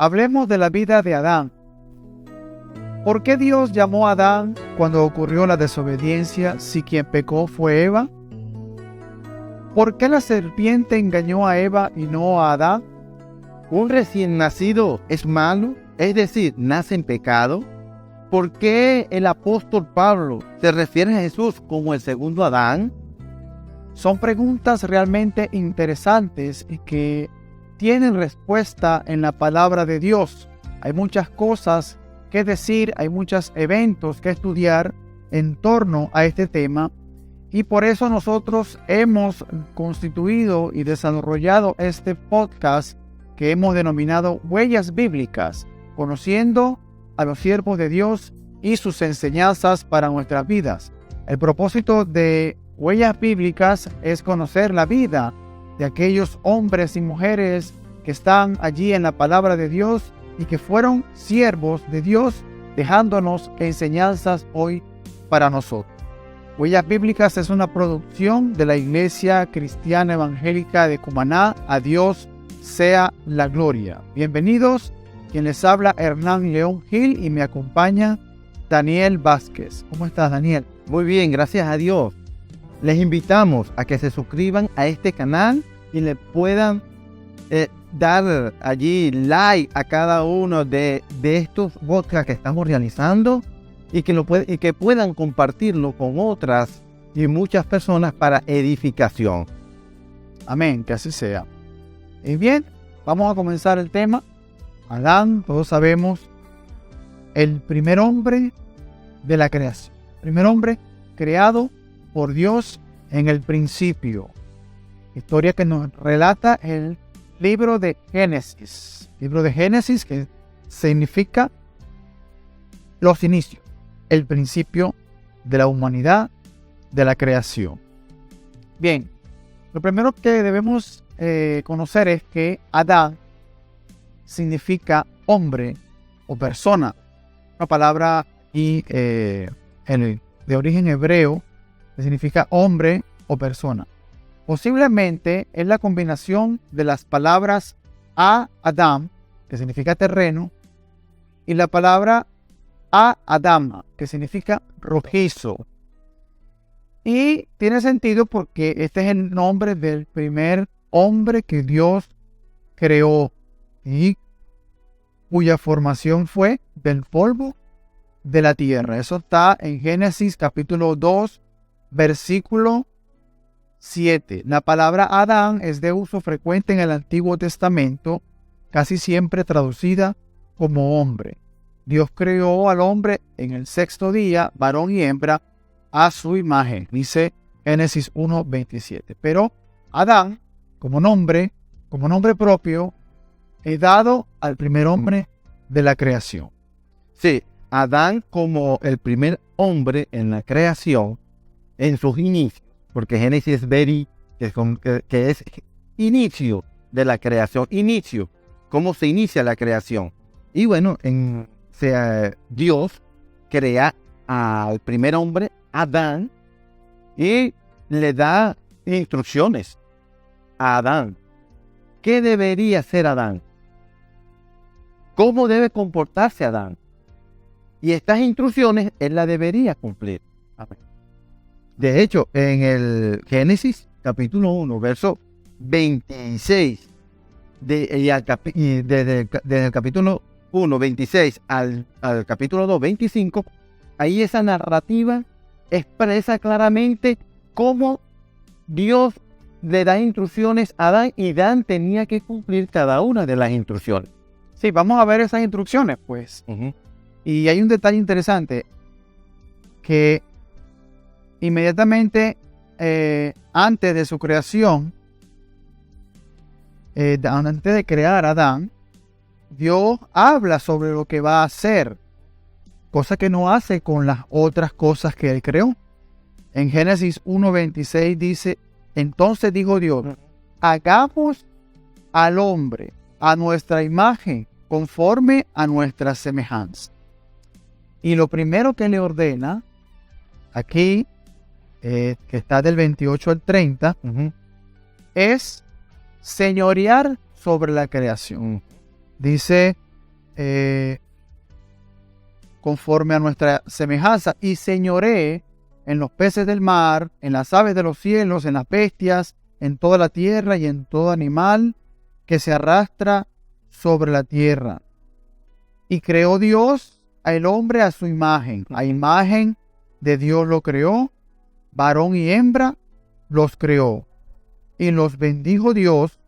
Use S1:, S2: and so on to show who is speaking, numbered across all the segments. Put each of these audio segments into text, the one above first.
S1: Hablemos de la vida de Adán. ¿Por qué Dios llamó a Adán cuando ocurrió la desobediencia si quien pecó fue Eva? ¿Por qué la serpiente engañó a Eva y no a Adán?
S2: ¿Un recién nacido es malo? Es decir, nace en pecado. ¿Por qué el apóstol Pablo se refiere a Jesús como el segundo Adán?
S1: Son preguntas realmente interesantes y que tienen respuesta en la palabra de Dios. Hay muchas cosas que decir, hay muchos eventos que estudiar en torno a este tema, y por eso nosotros hemos constituido y desarrollado este podcast que hemos denominado Huellas Bíblicas, conociendo a los siervos de Dios y sus enseñanzas para nuestras vidas. El propósito de Huellas Bíblicas es conocer la vida de aquellos hombres y mujeres que están allí en la palabra de Dios y que fueron siervos de Dios, dejándonos enseñanzas hoy para nosotros. Huellas Bíblicas es una producción de la Iglesia Cristiana Evangélica de Cumaná. A Dios sea la gloria. Bienvenidos. Quien les habla, Hernán León Gil, y me acompaña Daniel Vázquez. ¿Cómo estás, Daniel?
S2: Muy bien, gracias a Dios. Les invitamos a que se suscriban a este canal y le puedan dar allí like a cada uno de estos podcasts que estamos realizando y que puedan compartirlo con otras y muchas personas para edificación.
S1: Amén, que así sea. Y bien, vamos a comenzar el tema. Adán, todos sabemos, el primer hombre de la creación. Primer hombre creado por Dios en el principio. Historia que nos relata el libro de Génesis. Libro de Génesis, que significa los inicios, el principio de la humanidad, de la creación. Bien, lo primero que debemos conocer es que Adán significa hombre o persona. Una palabra de origen hebreo que significa hombre o persona. Posiblemente es la combinación de las palabras Adam, que significa terreno, y la palabra Adama, que significa rojizo. Y tiene sentido porque este es el nombre del primer hombre que Dios creó y cuya formación fue del polvo de la tierra. Eso está en Génesis capítulo 2, versículo 7. La palabra Adán es de uso frecuente en el Antiguo Testamento, casi siempre traducida como hombre. Dios creó al hombre en el sexto día, varón y hembra, a su imagen, dice Génesis 1:27. Pero Adán, como nombre propio, es dado al primer hombre de la creación.
S2: Sí, Adán como el primer hombre en la creación, en sus inicios, porque Génesis que es inicio de la creación, inicio, cómo se inicia la creación. Y bueno, Dios crea al primer hombre, Adán, y le da instrucciones a Adán. ¿Qué debería hacer Adán? ¿Cómo debe comportarse Adán? Y estas instrucciones él las debería cumplir. Amén. De hecho, en el Génesis capítulo 1, verso 26, desde el capítulo 1, 26 al capítulo 2, 25, ahí esa narrativa expresa claramente cómo Dios le da instrucciones a Adán y Adán tenía que cumplir cada una de las instrucciones.
S1: Sí, vamos a ver esas instrucciones, pues. Y hay un detalle interesante, que inmediatamente antes de su creación, antes de crear a Adán, Dios habla sobre lo que va a hacer, cosa que no hace con las otras cosas que él creó. En Génesis 1:26 dice: entonces dijo Dios, hagamos al hombre a nuestra imagen, conforme a nuestra semejanza. Y lo primero que le ordena aquí, que está del 28 al 30, es señorear sobre la creación. Dice conforme a nuestra semejanza, y señoree en los peces del mar, en las aves de los cielos, en las bestias, en toda la tierra y en todo animal que se arrastra sobre la tierra. Y creó Dios al hombre a su imagen. A imagen de Dios lo creó, varón y hembra los creó. Y los bendijo Dios.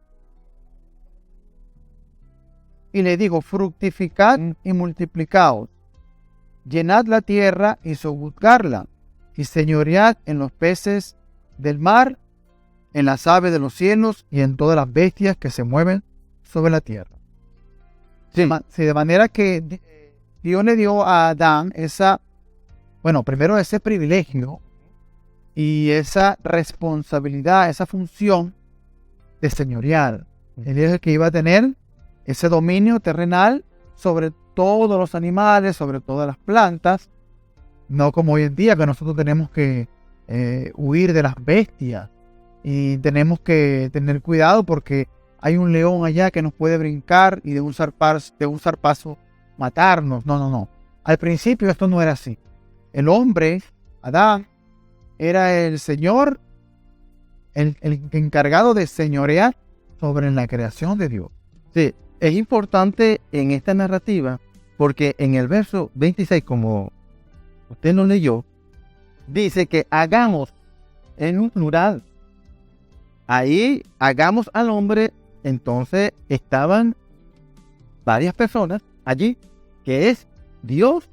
S1: Y le dijo, fructificad y multiplicaos, llenad la tierra y sojuzgarla, y señoread en los peces del mar, en las aves de los cielos y en todas las bestias que se mueven sobre la tierra. Sí, de manera que Dios le dio a Adán primero ese privilegio y esa responsabilidad, esa función de señorear. Él es el que iba a tener ese dominio terrenal sobre todos los animales, sobre todas las plantas, no como hoy en día que nosotros tenemos que huir de las bestias y tenemos que tener cuidado porque hay un león allá que nos puede brincar y de un zarpazo matarnos. No. Al principio esto no era así. El hombre, Adán, era el Señor, el encargado de señorear sobre la creación de Dios.
S2: Sí, es importante en esta narrativa porque en el verso 26, como usted lo leyó, dice que hagamos en un plural. Ahí hagamos al hombre, entonces estaban varias personas allí, que es Dios,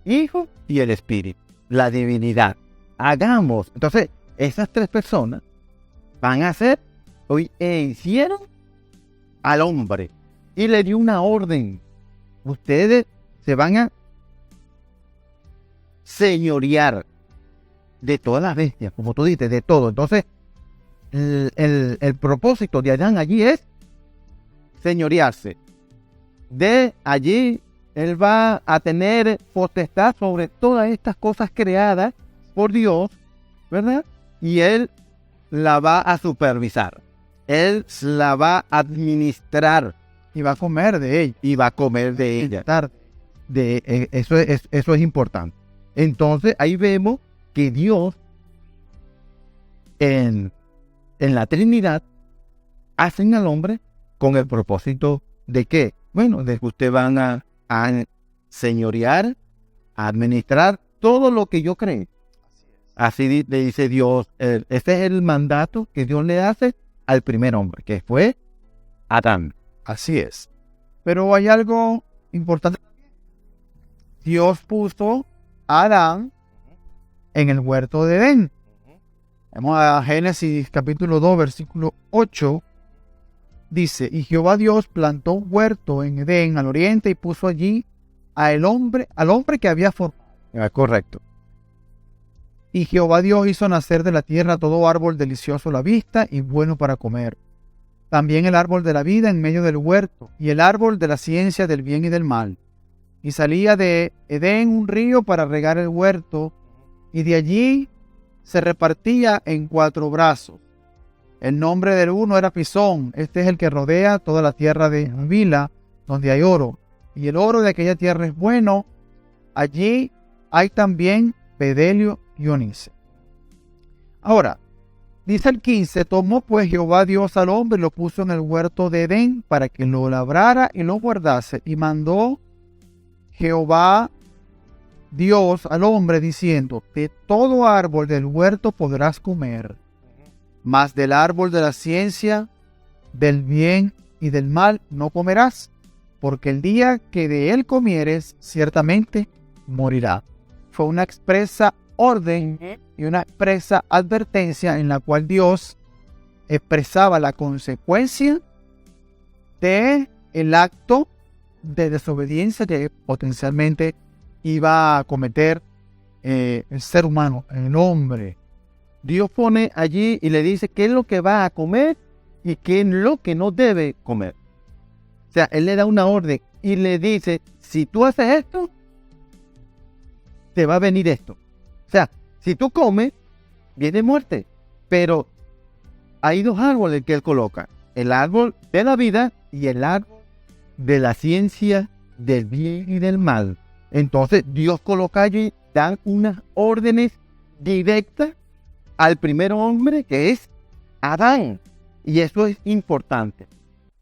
S2: Hijo y el Espíritu, la divinidad. Hagamos. Entonces, esas tres personas van a hacer, hicieron al hombre y le dio una orden. Ustedes se van a señorear de todas las bestias, como tú dices, de todo. Entonces, el propósito de Adán allí es señorearse. De allí, él va a tener potestad sobre todas estas cosas creadas por Dios, ¿verdad? Y él la va a supervisar. Él la va a administrar.
S1: Y va a comer de ella.
S2: Y va a comer de ella. Eso es importante. Entonces, ahí vemos que Dios en la Trinidad hacen al hombre con el propósito de ¿qué? Bueno, de que ustedes van a señorear, a administrar todo lo que yo creo. Así le dice Dios. Ese es el mandato que Dios le hace al primer hombre, que fue Adán.
S1: Así es. Pero hay algo importante. Dios puso a Adán en el huerto de Edén. Vamos a Génesis capítulo 2, versículo 8. Dice, y Jehová Dios plantó un huerto en Edén al oriente y puso allí al hombre que había formado.
S2: Correcto.
S1: Y Jehová Dios hizo nacer de la tierra todo árbol delicioso a la vista y bueno para comer. También el árbol de la vida en medio del huerto y el árbol de la ciencia del bien y del mal. Y salía de Edén un río para regar el huerto y de allí se repartía en 4 brazos. El nombre del uno era Pisón. Este es el que rodea toda la tierra de Havila, donde hay oro. Y el oro de aquella tierra es bueno. Allí hay también bedelio y ónice. Ahora, dice el 15, tomó pues Jehová Dios al hombre y lo puso en el huerto de Edén para que lo labrara y lo guardase. Y mandó Jehová Dios al hombre diciendo, de todo árbol del huerto podrás comer, mas del árbol de la ciencia, del bien y del mal no comerás, porque el día que de él comieres, ciertamente morirá. Fue una expresa orden y una expresa advertencia en la cual Dios expresaba la consecuencia de el acto de desobediencia que potencialmente iba a cometer el ser humano, el hombre.
S2: Dios pone allí y le dice qué es lo que va a comer y qué es lo que no debe comer. O sea, Él le da una orden y le dice, si tú haces esto, te va a venir esto. O sea, si tú comes, viene muerte. Pero hay 2 árboles que Él coloca. El árbol de la vida y el árbol de la ciencia del bien y del mal. Entonces Dios coloca allí, dan unas órdenes directas al primer hombre, que es Adán. Y eso es importante.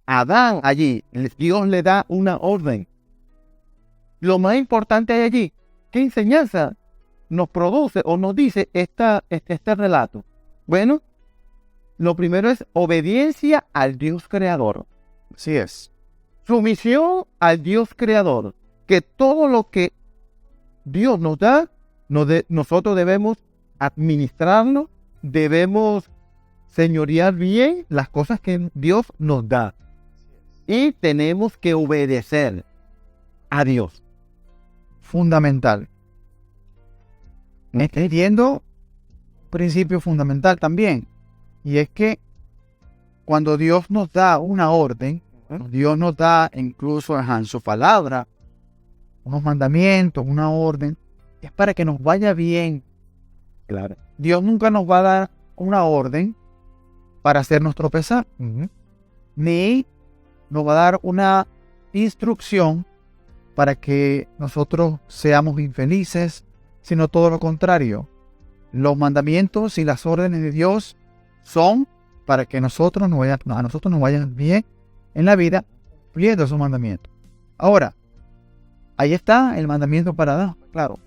S2: Adán allí, Dios le da una orden. Lo más importante de allí, ¿qué enseñanza nos produce o nos dice este relato? Bueno, lo primero es obediencia al Dios creador.
S1: Así es.
S2: Sumisión al Dios creador. Que todo lo que Dios nos da, nosotros debemos administrarlo, debemos señorear bien las cosas que Dios nos da. Y tenemos que obedecer a Dios.
S1: Fundamental. Estoy viendo un principio fundamental también. Y es que cuando Dios nos da una orden, Dios nos da incluso en su palabra, unos mandamientos, una orden, es para que nos vaya bien.
S2: Claro.
S1: Dios nunca nos va a dar una orden para hacernos tropezar, ni nos va a dar una instrucción para que nosotros seamos infelices, sino todo lo contrario. Los mandamientos y las órdenes de Dios son para que a nosotros nos vayan bien en la vida, cumpliendo esos mandamientos. Ahora, ahí está el mandamiento para Adán. Claro,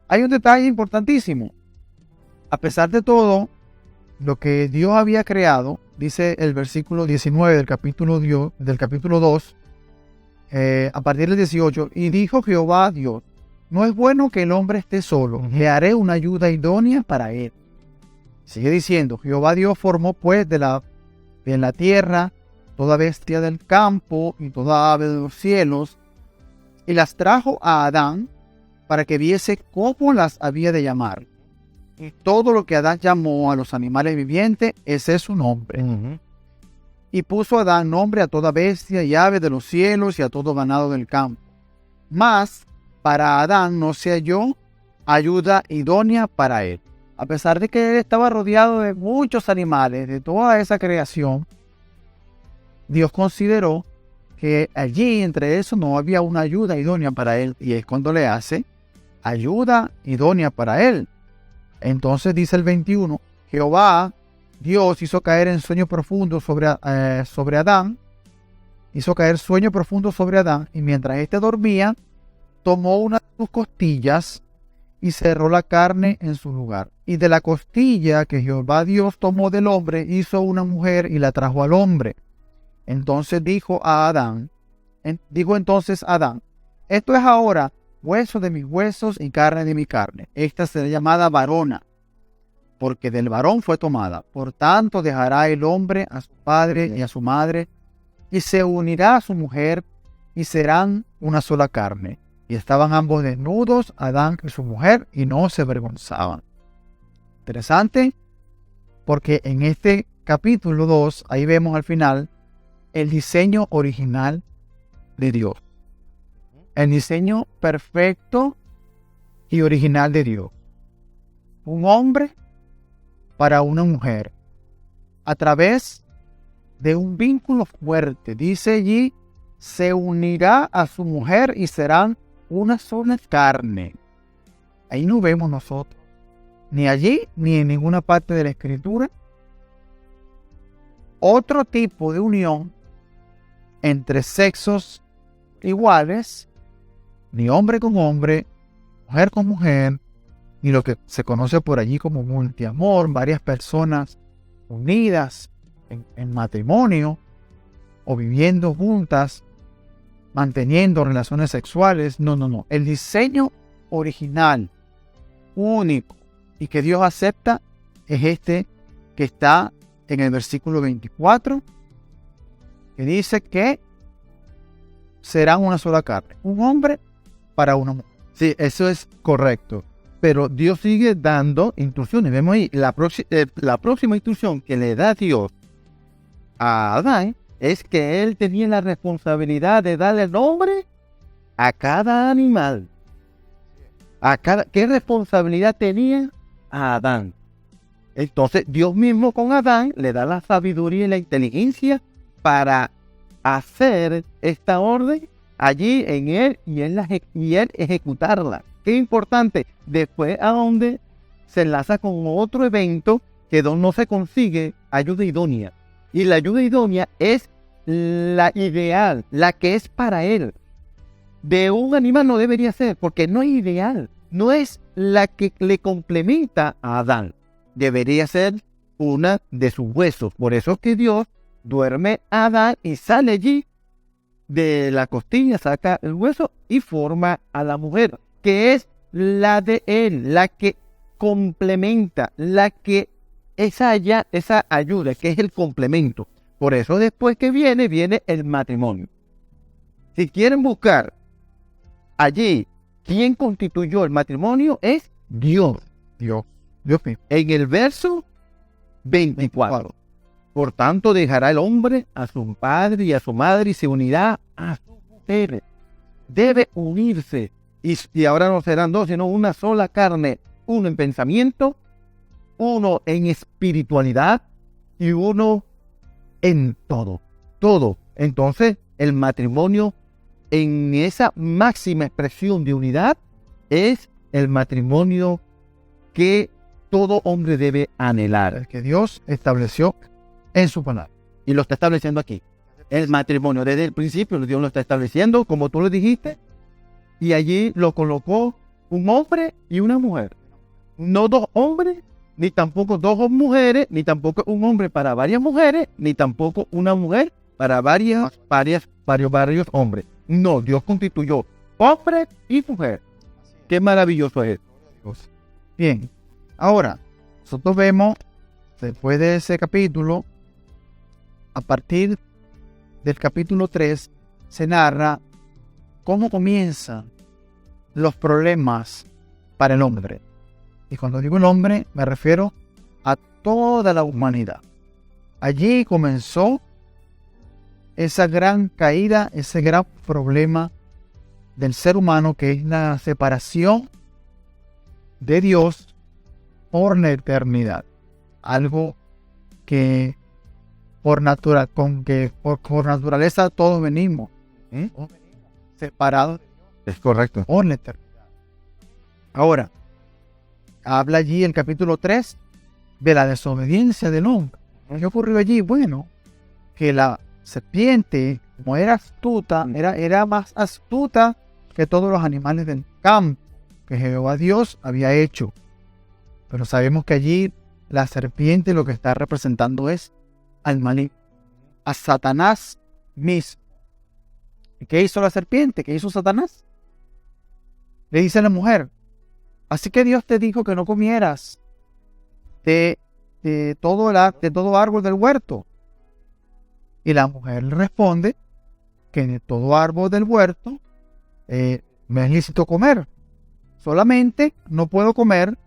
S1: hay un detalle importantísimo. A pesar de todo lo que Dios había creado, dice el versículo 19 del capítulo 2, a partir del 18, y dijo Jehová Dios, no es bueno que el hombre esté solo, le haré una ayuda idónea para él. Sigue diciendo, Jehová Dios formó pues de la tierra toda bestia del campo y toda ave de los cielos, y las trajo a Adán para que viese cómo las había de llamar. Y todo lo que Adán llamó a los animales vivientes, ese es su nombre. Y puso Adán nombre a toda bestia y ave de los cielos y a todo ganado del campo. Mas para Adán no se halló ayuda idónea para él. A pesar de que él estaba rodeado de muchos animales, de toda esa creación, Dios consideró que allí entre eso no había una ayuda idónea para él. Y es cuando le hace ayuda idónea para él. Entonces dice el 21, Jehová Dios hizo caer en sueño profundo sobre Adán. Hizo caer sueño profundo sobre Adán. Y mientras éste dormía, tomó una de sus costillas y cerró la carne en su lugar. Y de la costilla que Jehová Dios tomó del hombre, hizo una mujer y la trajo al hombre. Entonces dijo Adán, esto es ahora hueso de mis huesos y carne de mi carne. Esta será llamada varona, porque del varón fue tomada. Por tanto dejará el hombre a su padre y a su madre, y se unirá a su mujer, y serán una sola carne. Y estaban ambos desnudos, Adán y su mujer, y no se avergonzaban. Interesante, porque en este capítulo 2, ahí vemos al final el diseño original de Dios. El diseño perfecto y original de Dios. Un hombre para una mujer. A través de un vínculo fuerte. Dice allí, se unirá a su mujer y serán una sola carne. Ahí no vemos nosotros, ni allí, ni en ninguna parte de la Escritura, otro tipo de unión entre sexos iguales, ni hombre con hombre, mujer con mujer, ni lo que se conoce por allí como multiamor, varias personas unidas en matrimonio o viviendo juntas, manteniendo relaciones sexuales. No. El diseño original, único y que Dios acepta es este que está en el versículo 24, que dice que serán una sola carne, un hombre para una mujer.
S2: Sí, eso es correcto. Pero Dios sigue dando instrucciones. Vemos ahí, la próxima instrucción que le da Dios a Adán es que él tenía la responsabilidad de darle nombre a cada animal. ¿Qué responsabilidad tenía a Adán? Entonces Dios mismo con Adán le da la sabiduría y la inteligencia para hacer esta orden allí en él y él ejecutarla. Qué importante. Después a donde se enlaza con otro evento que no se consigue ayuda idónea. Y la ayuda idónea es la ideal, la que es para él. De un animal no debería ser, porque no es ideal. No es la que le complementa a Adán. Debería ser una de sus huesos. Por eso es que Dios duerme a Adán y sale allí de la costilla, saca el hueso y forma a la mujer, que es la de él, la que complementa, la que esa ayuda, que es el complemento. Por eso después que viene el matrimonio. Si quieren buscar allí quién constituyó el matrimonio, es Dios.
S1: Dios mismo.
S2: En el verso 24. Por tanto dejará el hombre a su padre y a su madre y se unirá a su mujer. Debe unirse. Y ahora no serán dos, sino una sola carne. Uno en pensamiento, uno en espiritualidad y uno en todo. Todo. Entonces, el matrimonio en esa máxima expresión de unidad es el matrimonio que todo hombre debe anhelar.
S1: El que Dios estableció en su palabra.
S2: Y lo está estableciendo aquí. El matrimonio desde el principio Dios lo está estableciendo, como tú lo dijiste, y allí lo colocó un hombre y una mujer. No dos hombres, ni tampoco dos mujeres, ni tampoco un hombre para varias mujeres, ni tampoco una mujer para varios hombres. No, Dios constituyó hombre y mujer. Qué maravilloso es
S1: Dios. Bien, ahora, nosotros vemos, después de ese capítulo, a partir del capítulo 3, se narra cómo comienzan los problemas para el hombre. Y cuando digo el hombre, me refiero a toda la humanidad. Allí comenzó esa gran caída, ese gran problema del ser humano, que es la separación de Dios por la eternidad. Algo que por naturaleza todos venimos separados.
S2: Es correcto.
S1: Por la eternidad. Ahora, habla allí el capítulo 3 de la desobediencia del hombre. ¿Qué ocurrió allí? Bueno, que la serpiente, como era astuta, era más astuta que todos los animales del campo que Jehová Dios había hecho. Pero sabemos que allí la serpiente lo que está representando es al maligno, a Satanás mismo. ¿Y qué hizo la serpiente? ¿Qué hizo Satanás? Le dice a la mujer: así que Dios te dijo que no comieras de todo árbol del huerto. Y la mujer le responde que de todo árbol del huerto me es lícito comer. Solamente no puedo comer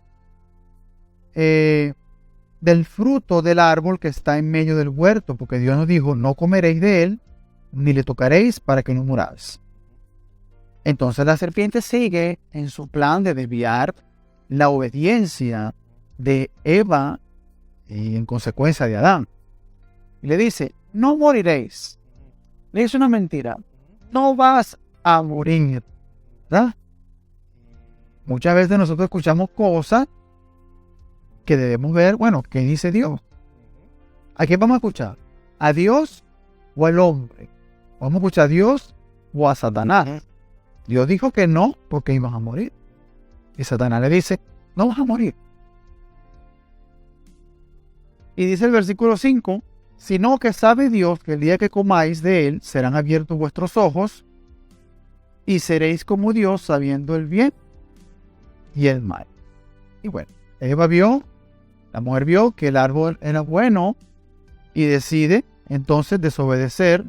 S1: del fruto del árbol que está en medio del huerto, porque Dios nos dijo: no comeréis de él, ni le tocaréis para que no muráis. Entonces la serpiente sigue en su plan de desviar la obediencia de Eva y en consecuencia de Adán. Y le dice: no moriréis. Le dice una mentira: no vas a morir. ¿Verdad? Muchas veces nosotros escuchamos cosas que debemos ver. Bueno, ¿qué dice Dios? ¿A quién vamos a escuchar? ¿A Dios o al hombre? ¿Vamos a escuchar a Dios o a Satanás? Dios dijo que no, porque ibas a morir. Y Satanás le dice: no vas a morir. Y dice el versículo 5: sino que sabe Dios que el día que comáis de él serán abiertos vuestros ojos y seréis como Dios, sabiendo el bien y el mal. Y bueno, la mujer vio que el árbol era bueno y decide entonces desobedecer.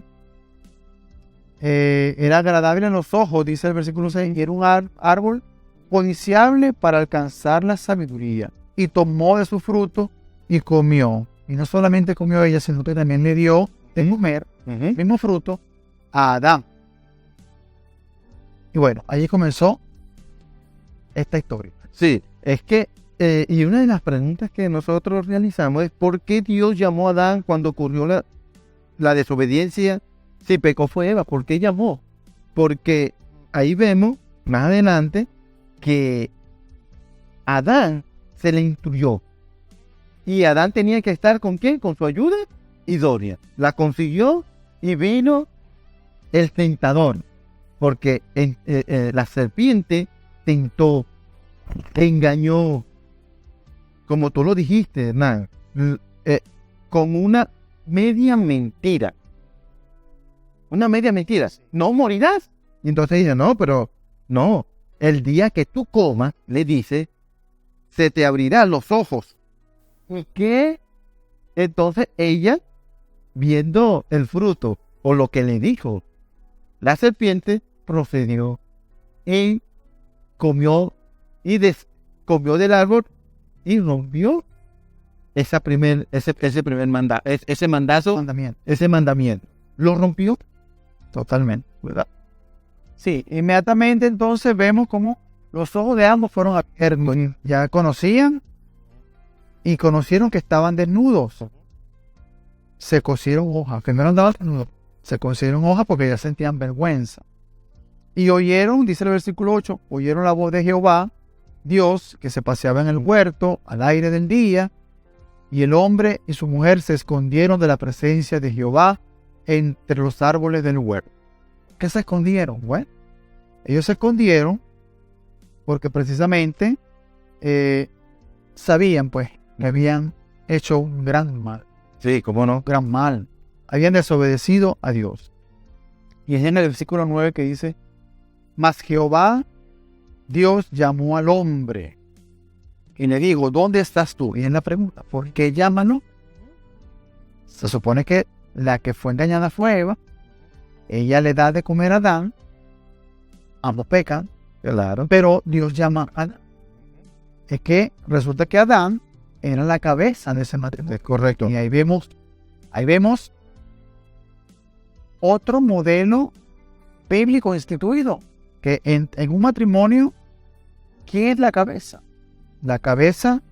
S1: Era agradable en los ojos, dice el versículo 6, y era un árbol codiciable para alcanzar la sabiduría. Y tomó de su fruto y comió. Y no solamente comió ella, sino que también le dio de comer el mismo fruto a Adán. Y bueno, allí comenzó esta historia.
S2: Sí, es que, y una de las preguntas que nosotros realizamos es: ¿por qué Dios llamó a Adán cuando ocurrió la desobediencia? Si pecó fue Eva, ¿por qué llamó? porque ahí vemos más adelante que Adán se le instruyó. Y Adán tenía que estar ¿con quién? Con su ayuda idónea. La consiguió y vino el tentador. Porque la serpiente tentó, te engañó, como tú lo dijiste, Hernán, con una media mentira. Una media mentira. No morirás. Y entonces ella, no, pero no. El día que tú comas, le dice, se te abrirán los ojos. ¿Y qué? Entonces ella, viendo el fruto o lo que le dijo la serpiente, procedió y comió comió del árbol y rompió ese mandamiento. Lo rompió totalmente, ¿verdad?
S1: Sí, inmediatamente entonces vemos cómo los ojos de ambos fueron abiertos. Ya conocían y conocieron que estaban desnudos. Se cosieron hojas. Primero andaban desnudos. Se cosieron hojas porque ya sentían vergüenza. Y oyeron, dice el versículo 8, oyeron la voz de Jehová, Dios, que se paseaba en el huerto al aire del día. Y el hombre y su mujer se escondieron de la presencia de Jehová entre los árboles del huerto. ¿Qué se escondieron? Bueno, ellos se escondieron porque precisamente sabían pues que habían hecho un gran mal.
S2: Sí, ¿cómo no?
S1: Gran mal. Habían desobedecido a Dios. Y es en el versículo 9 que dice, mas Jehová, Dios, llamó al hombre y le dijo, ¿dónde estás tú? Y es la pregunta, ¿por qué llámalo? Se supone que la que fue engañada fue Eva. Ella le da de comer a Adán. Ambos pecan.
S2: Claro.
S1: Pero Dios llama a Adán. Es que resulta que Adán era la cabeza de ese matrimonio.
S2: Es correcto.
S1: Y ahí vemos otro modelo bíblico instituido. Que en un matrimonio, ¿quién es la cabeza? La cabeza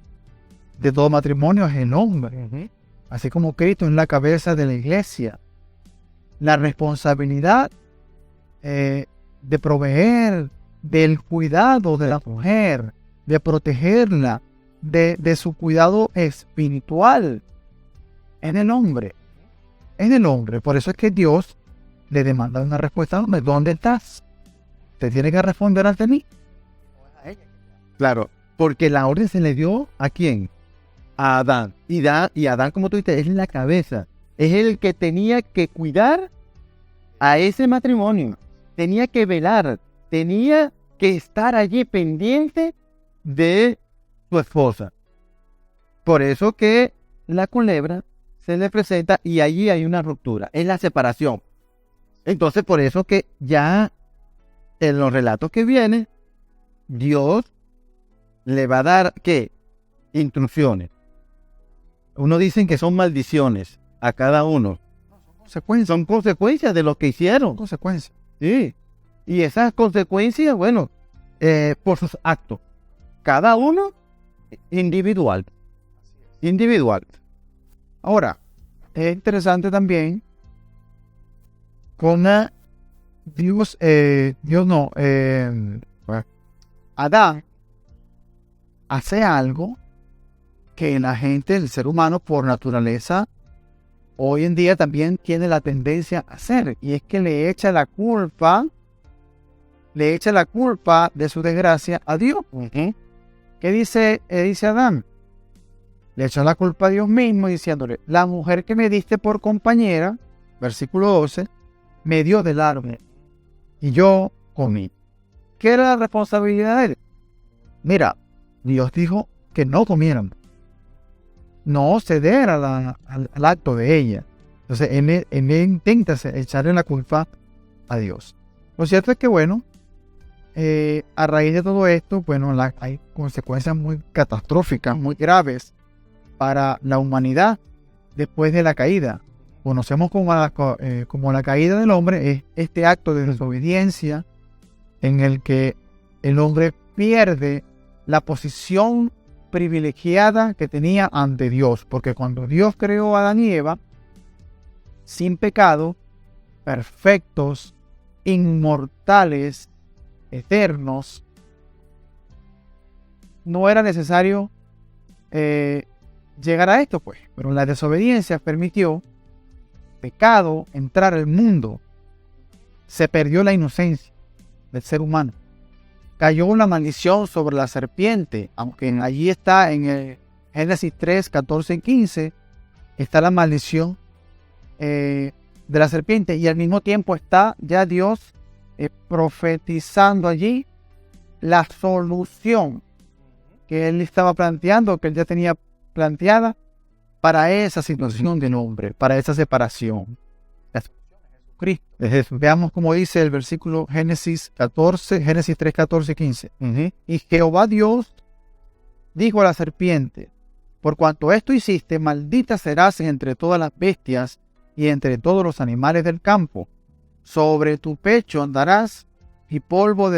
S1: de todo matrimonio es el hombre. Así como Cristo es la cabeza de la iglesia. La responsabilidad de proveer, del cuidado de la mujer, de protegerla, de su cuidado espiritual, es del hombre. Es del hombre. Por eso es que Dios le demanda una respuesta al hombre. ¿Dónde estás? Te tiene que responder ante mí.
S2: Claro, porque la orden se le dio ¿a quién? A Adán. Y Adán, como tú dices, es la cabeza. Es el que tenía que cuidar a ese matrimonio. Tenía que velar. Tenía que estar allí pendiente de su esposa. Por eso que la culebra se le presenta y allí hay una ruptura. Es la separación. Entonces, por eso que ya en los relatos que vienen, Dios le va a dar, ¿qué? Instrucciones. Uno dicen que son maldiciones a cada uno. Son consecuencias de lo que hicieron.
S1: Consecuencias.
S2: Sí. Y esas consecuencias, bueno, por sus actos. Cada uno individual. Individual.
S1: Ahora, es interesante también cómo Adán hace algo que la gente, el ser humano por naturaleza, hoy en día también tiene la tendencia a hacer, y es que le echa la culpa de su desgracia a Dios. ¿Qué dice Adán? Le echa la culpa a Dios mismo diciéndole, la mujer que me diste por compañera, versículo 12, me dio del árbol y yo comí. ¿Qué era la responsabilidad de él? Mira, Dios dijo que no comieran. No ceder al acto de ella. Entonces, él intenta echarle la culpa a Dios. Lo cierto es que, bueno, a raíz de todo esto, bueno, hay consecuencias muy catastróficas, muy graves para la humanidad después de la caída. Conocemos como la caída del hombre, es este acto de desobediencia en el que el hombre pierde la posición privilegiada que tenía ante Dios, porque cuando Dios creó a Adán y Eva sin pecado, perfectos, inmortales, eternos, no era necesario llegar a esto, pues. Pero la desobediencia permitió pecado entrar al mundo. Se perdió la inocencia del ser humano. Cayó una maldición sobre la serpiente, aunque allí está en el Génesis 3, 14 y 15, está la maldición de la serpiente, y al mismo tiempo está ya Dios profetizando allí la solución que él estaba planteando, que él ya tenía planteada para esa situación del hombre, para esa separación. La solución es Jesucristo. Veamos cómo dice el versículo Génesis 3, 14 y 15. Y Jehová Dios dijo a la serpiente: por cuanto esto hiciste, maldita serás entre todas las bestias y entre todos los animales del campo. Sobre tu pecho andarás y polvo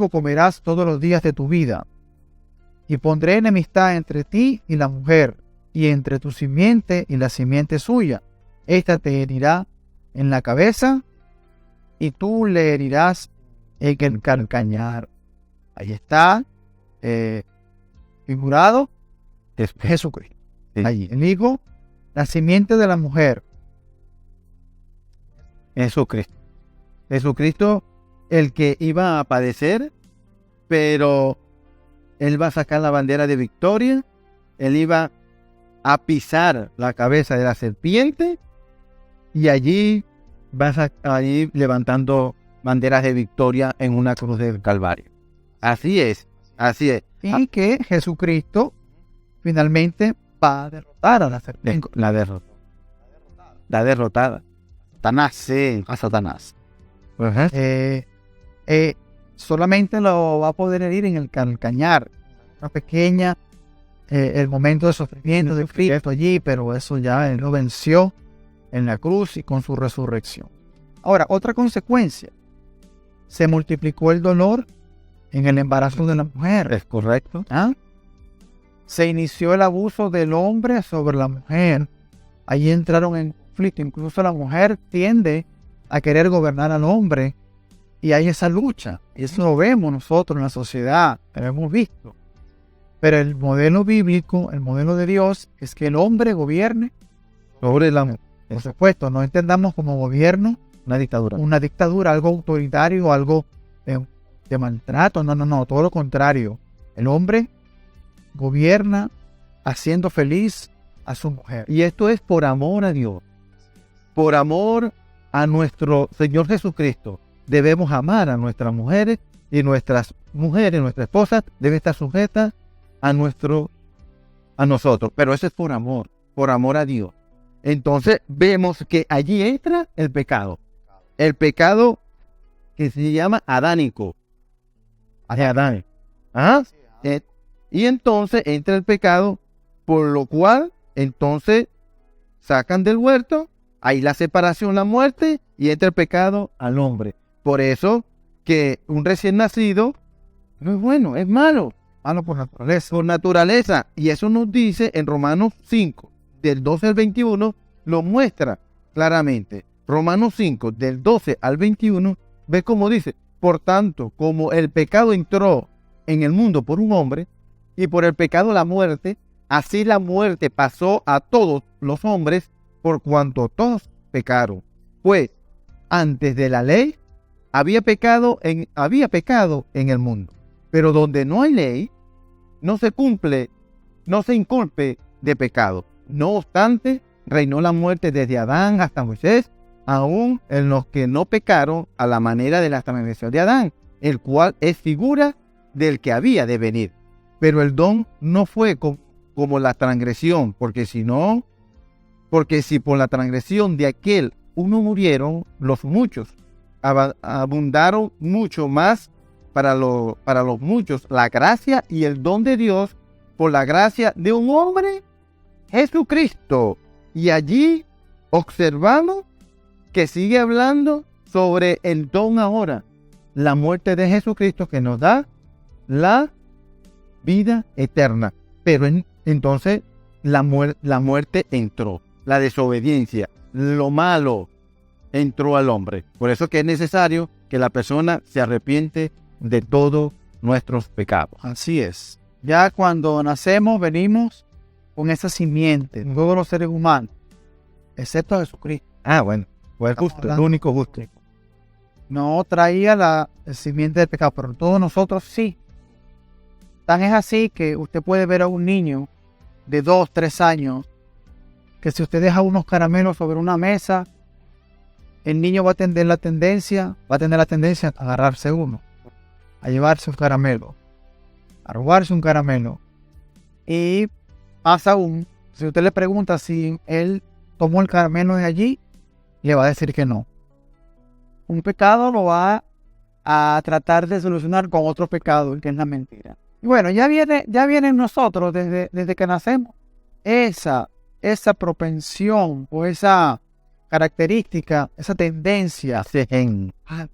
S1: comerás todos los días de tu vida. Y pondré enemistad entre ti y la mujer, y entre tu simiente y la simiente suya. Esta te herirá en la cabeza, y tú le herirás en el calcañar. Ahí está, figurado, es Jesucristo.
S2: Sí.
S1: Allí, el hijo, la simiente de la mujer.
S2: Jesucristo. Jesucristo, el que iba a padecer, pero él va a sacar la bandera de victoria. Él iba a pisar la cabeza de la serpiente, y allí va a ir levantando banderas de victoria en una cruz del Calvario. Así es, así es.
S1: Y que Jesucristo finalmente va a derrotar a la serpiente.
S2: La derrotó. La derrotada. Satanás, sí, a Satanás.
S1: Solamente lo va a poder herir en el calcañar. Una pequeña, el momento de sufrimiento, de frío allí, pero eso ya él lo venció en la cruz y con su resurrección. Ahora, otra consecuencia: se multiplicó el dolor en el embarazo de la mujer.
S2: Es correcto.
S1: Se inició el abuso del hombre sobre la mujer. Allí entraron en conflicto. Incluso la mujer tiende a querer gobernar al hombre, y hay esa lucha. Y eso lo vemos nosotros en la sociedad, lo hemos visto. Pero el modelo bíblico, el modelo de Dios, es que el hombre gobierne sobre la mujer. Por supuesto, no entendamos como gobierno
S2: Una dictadura,
S1: algo autoritario, algo de maltrato. No, todo lo contrario. El hombre gobierna haciendo feliz a su mujer.
S2: Y esto es por amor a Dios, por amor a nuestro Señor Jesucristo. Debemos amar a nuestras mujeres, y nuestras esposas deben estar sujetas a nosotros. Pero eso es por amor a Dios. Entonces vemos que allí entra el pecado que se llama adánico, de Adán. Y entonces entra el pecado, por lo cual entonces sacan del huerto, ahí la separación, la muerte, y entra el pecado al hombre. Por eso que un recién nacido no es bueno, es malo.
S1: Malo por naturaleza.
S2: Por naturaleza. Y eso nos dice en Romanos 5, del 12 al 21, lo muestra claramente. Romanos 5, del 12 al 21, ve cómo dice: por tanto, como el pecado entró en el mundo por un hombre, y por el pecado la muerte, así la muerte pasó a todos los hombres, por cuanto todos pecaron. Pues antes de la ley había pecado en el mundo. Pero donde no hay ley, no se inculpe de pecado. No obstante, reinó la muerte desde Adán hasta Moisés, aún en los que no pecaron a la manera de la transgresión de Adán, el cual es figura del que había de venir. Pero el don no fue como la transgresión, porque si por la transgresión de aquel uno murieron los muchos, abundaron mucho más para los muchos la gracia y el don de Dios por la gracia de un hombre, Jesucristo. Y allí observamos que sigue hablando sobre el don ahora, la muerte de Jesucristo, que nos da la vida eterna. Pero entonces la muerte entró, la desobediencia, lo malo, entró al hombre. Por eso que es necesario que la persona se arrepiente de todos nuestros pecados.
S1: Así es. Ya cuando nacemos venimos con esa simiente, todos los seres humanos, excepto Jesucristo.
S2: Bueno, fue el justo, el único justo.
S1: No traía la simiente del pecado, pero todos nosotros sí. Tan es así que usted puede ver a un niño de 2, 3 años, que si usted deja unos caramelos sobre una mesa, el niño va a tener la tendencia a agarrarse uno, a llevarse un caramelo, a robarse un caramelo. Y más aún, si usted le pregunta si él tomó el caramelo de allí, le va a decir que no. Un pecado lo va a tratar de solucionar con otro pecado, que es la mentira. Y bueno, ya viene en nosotros desde que nacemos esa propensión o esa característica, esa tendencia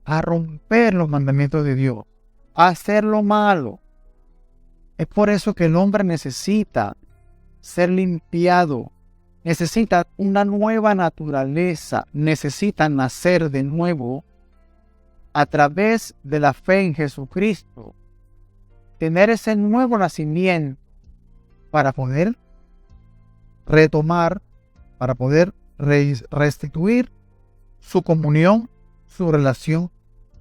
S1: a romper los mandamientos de Dios, a hacer lo malo. Es por eso que el hombre necesita ser limpiado, necesita una nueva naturaleza, necesita nacer de nuevo a través de la fe en Jesucristo, tener ese nuevo nacimiento para poder retomar, para poder restituir su comunión, su relación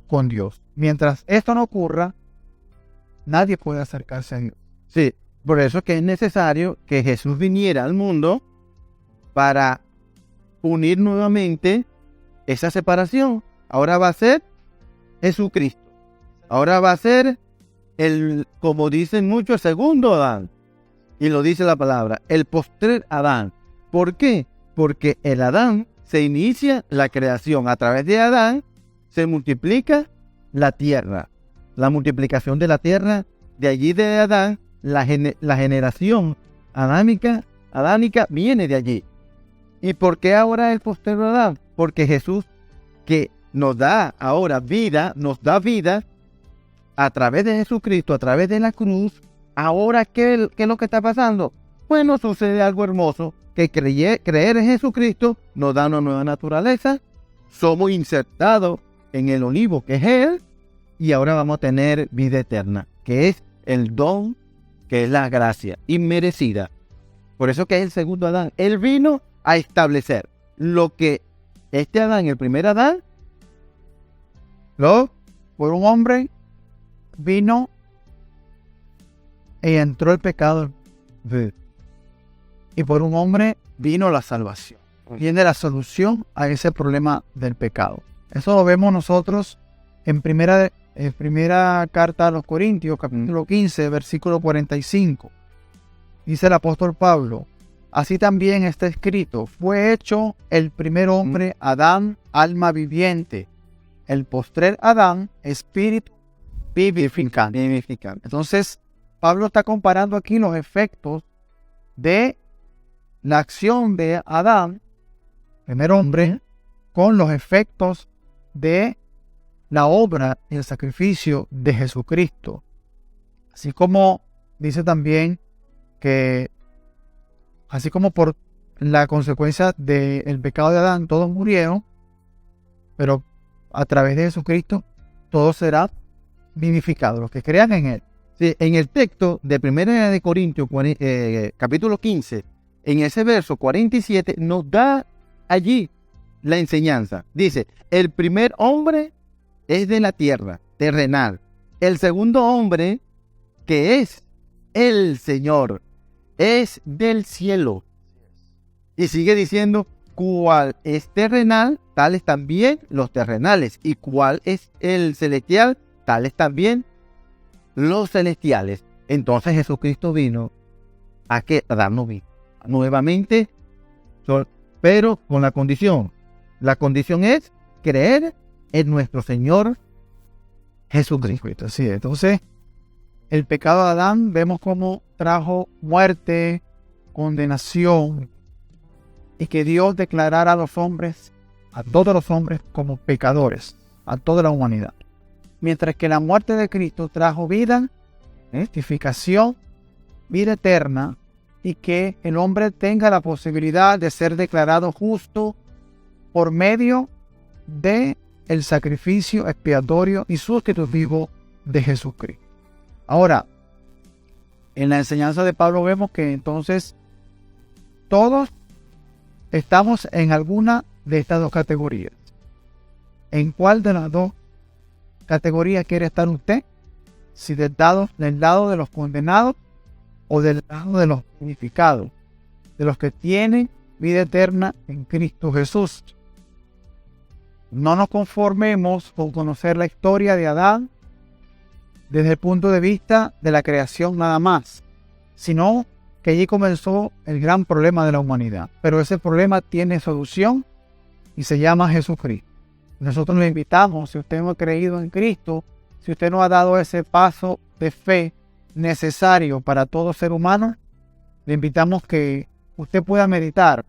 S1: con Dios. Mientras esto no ocurra, nadie puede acercarse a Dios.
S2: Sí, por eso es que es necesario que Jesús viniera al mundo para unir nuevamente esa separación. Ahora va a ser Jesucristo. Ahora va a ser como dicen muchos, el segundo Adán. Y lo dice la palabra, el postrer Adán. ¿Por qué? Porque el Adán se inicia la creación. A través de Adán se multiplica la tierra. La multiplicación de la tierra, de allí de Adán, la generación adánica viene de allí. ¿Y por qué ahora el postrer Adán? Porque Jesús, que nos da ahora vida, nos da vida a través de Jesucristo, a través de la cruz. Ahora, ¿qué es lo que está pasando? Bueno, sucede algo hermoso, que creer en Jesucristo nos da una nueva naturaleza. Somos insertados en el olivo, que es Él, y ahora vamos a tener vida eterna, que es el don, que es la gracia inmerecida. Por eso que es el segundo Adán. Él vino a establecer lo que este Adán, el primer Adán,
S1: por un hombre vino y entró el pecado. Y por un hombre vino la salvación. Viene la solución a ese problema del pecado. Eso lo vemos nosotros en primera carta a los Corintios, capítulo 15, versículo 45. Dice el apóstol Pablo: así también está escrito, fue hecho el primer hombre, Adán, alma viviente, el postrer Adán, espíritu vivificante. Entonces, Pablo está comparando aquí los efectos de la acción de Adán, primer hombre, con los efectos de la obra y el sacrificio de Jesucristo. Así como dice también que, así como por la consecuencia del pecado de Adán todos murieron, pero a través de Jesucristo todo será vivificado, los que crean en Él.
S2: Sí, en el texto de 1 de Corintios, capítulo 15, en ese verso 47, nos da allí la enseñanza. Dice, el primer hombre es de la tierra, terrenal. El segundo hombre, que es el Señor, es del cielo. Y sigue diciendo, cuál es terrenal, tales también los terrenales. Y cuál es el celestial, tales también los celestiales. Entonces Jesucristo vino a darnos vida nuevamente, pero con la condición. La condición es creer en nuestro Señor Jesucristo.
S1: Así es. Entonces, el pecado de Adán vemos cómo trajo muerte, condenación, y que Dios declarara a los hombres, a todos los hombres, como pecadores, a toda la humanidad. Mientras que la muerte de Cristo trajo vida, justificación, vida eterna, y que el hombre tenga la posibilidad de ser declarado justo por medio de el sacrificio expiatorio y sustitutivo de Jesucristo. Ahora, en la enseñanza de Pablo vemos que entonces todos estamos en alguna de estas dos categorías. ¿En cuál de las dos categorías quiere estar usted? Si del lado de los condenados o del lado de los justificados, de los que tienen vida eterna en Cristo Jesús. No nos conformemos con conocer la historia de Adán desde el punto de vista de la creación nada más, sino que allí comenzó el gran problema de la humanidad. Pero ese problema tiene solución y se llama Jesucristo. Nosotros le invitamos, si usted no ha creído en Cristo, si usted no ha dado ese paso de fe necesario para todo ser humano, le invitamos que usted pueda meditar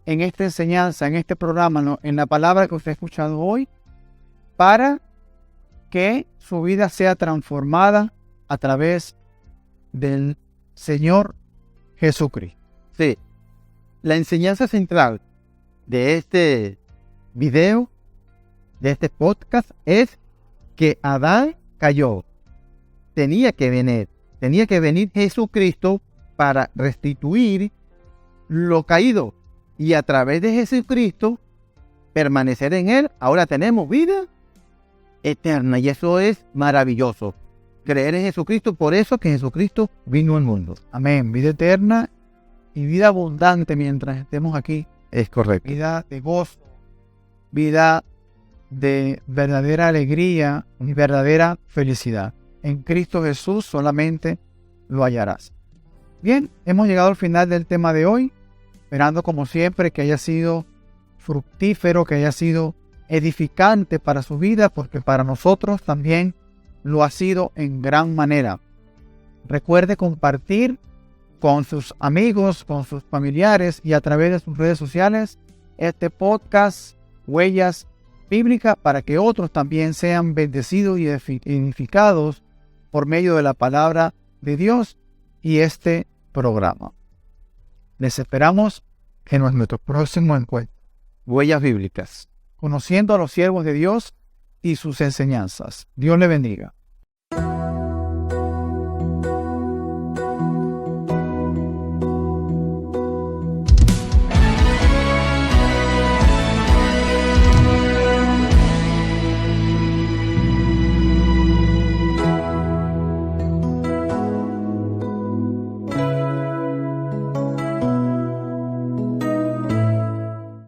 S1: en esta enseñanza, en este programa, en la palabra que usted ha escuchado hoy, para que su vida sea transformada a través del Señor Jesucristo.
S2: Sí, la enseñanza central de este video, de este podcast, es que Adán cayó. Tenía que venir Jesucristo para restituir lo caído. Y a través de Jesucristo, permanecer en Él, ahora tenemos vida eterna. Y eso es maravilloso. Creer en Jesucristo, por eso que Jesucristo vino al mundo.
S1: Amén. Vida eterna y vida abundante mientras estemos aquí.
S2: Es correcto.
S1: Vida de gozo, vida de verdadera alegría y verdadera felicidad. En Cristo Jesús solamente lo hallarás. Bien, hemos llegado al final del tema de hoy, esperando como siempre que haya sido fructífero, que haya sido edificante para su vida, porque para nosotros también lo ha sido en gran manera. Recuerde compartir con sus amigos, con sus familiares y a través de sus redes sociales este podcast Huellas Bíblicas, para que otros también sean bendecidos y edificados por medio de la palabra de Dios y este programa. Les esperamos en nuestro próximo encuentro.
S2: Huellas Bíblicas.
S1: Conociendo a los siervos de Dios y sus enseñanzas. Dios le bendiga.